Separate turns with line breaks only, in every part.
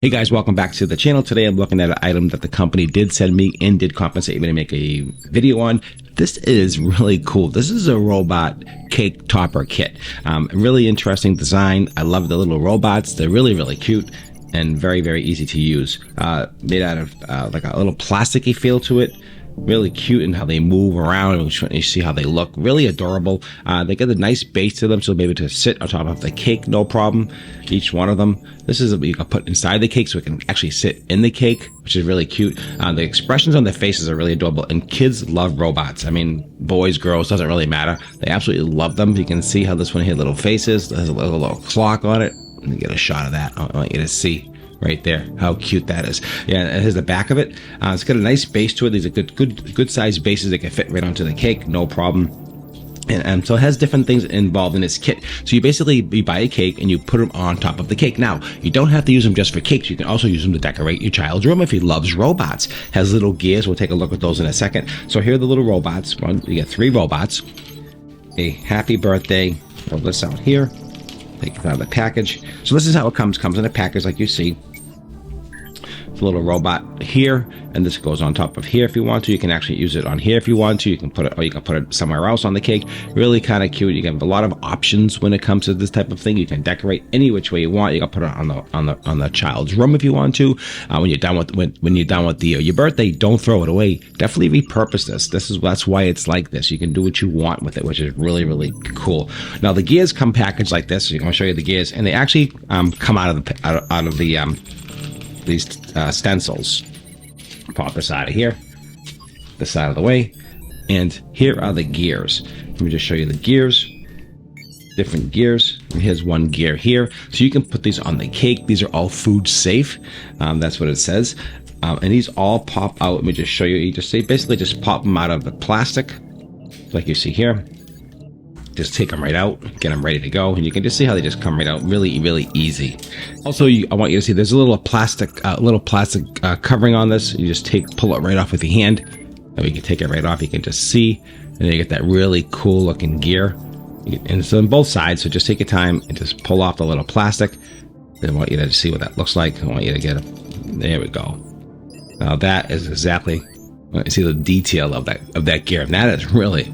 Hey guys, welcome back to the channel. Today I'm looking at an item that the company did send me and did compensate me to make a video on. This is really cool. This is a robot cake topper kit. Really interesting design. I love the little robots. They're really cute and very easy to use. Made out of like a little plasticky feel to it. Really cute in how they move around, and you see how they look. Really adorable. They got a nice base to them, so they'll be able to sit on top of the cake, no problem. Each one of them. This is what you can put inside the cake, so it can actually sit in the cake, which is really cute. The expressions on their faces are really adorable, and kids love robots. I mean, boys, girls, doesn't really matter. They absolutely love them. You can see how this one here, little faces, there's a little clock on it. Let me get a shot of that. I want you to see. Right there, how cute that is. Yeah, and here's the back of it. It's got a nice base to it. These are good sized bases that can fit right onto the cake, no problem. And so it has different things involved in this kit. So you buy a cake and you put them on top of the cake. Now, you don't have to use them just for cakes. You can also use them to decorate your child's room if he loves robots. Has little gears. We'll take a look at those in a second. So here are the little robots. You get 3 robots. A happy birthday. Pull this out here. Take it out of the package. So this is how it comes in a package like you see. It's a little robot here, and this goes on top of here if you want to. You can actually use it on here if you want to. You can put it, or you can put it somewhere else on the cake. Really kind of cute. You can have a lot of options when it comes to this type of thing. You can decorate any which way you want. You can put it on the child's room if you want to. When you're done with your birthday, don't throw it away. Definitely repurpose this. That's why it's like this. You can do what you want with it, which is really cool. Now the gears come packaged like this. So I'm going to show you the gears, and they actually come out of these stencils. Pop this out of here, this out of the way, and here are the gears. Let me just show you the gears. Different gears. Here's one gear here, so you can put these on the cake. These are all food safe. That's what it says. And these all pop out. Let me just show you. You basically just pop them out of the plastic, like you see here. Just take them right out, get them ready to go, and you can just see how they just come right out really easy. Also, I want you to see there's a little plastic covering on this. You just pull it right off with your hand, and we can take it right off. You can just see, and then you get that really cool looking gear. And it's on both sides, so just take your time and just pull off the little plastic. Then I want you to see what that looks like. I want you to get it. There we go. Now that is exactly. You see the detail of that gear, and that is really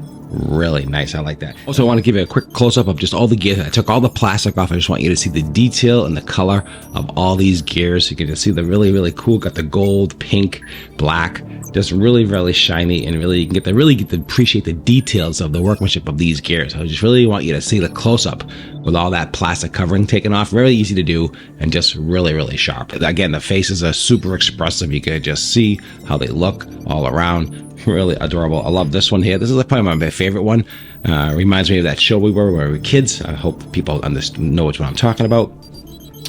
nice. I like that. Also, I want to give you a quick close-up of just all the gears. I took all the plastic off. I just want you to see the detail and the color of all these gears. You can just see the really cool. Got the gold, pink, black, just really shiny, and you get to appreciate the details of the workmanship of these gears. I just really want you to see the close-up with all that plastic covering taken off. Very easy to do and just really sharp. Again, the faces are super expressive. You can just see how they look all around. Really adorable. I love this one here. This is probably my favorite one. Reminds me of that show we were kids. I hope people know which one I'm talking about.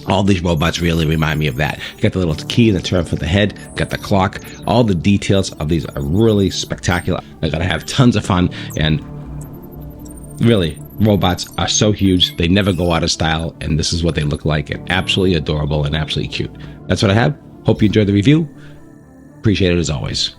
All these robots really remind me of that. You got the little key and the turn for the head. Got the clock. All the details of these are really spectacular. They're gonna have tons of fun, and really, robots are so huge. They never go out of style, and this is what they look like. And absolutely adorable and absolutely cute. That's what I have. Hope you enjoyed the review. Appreciate it as always.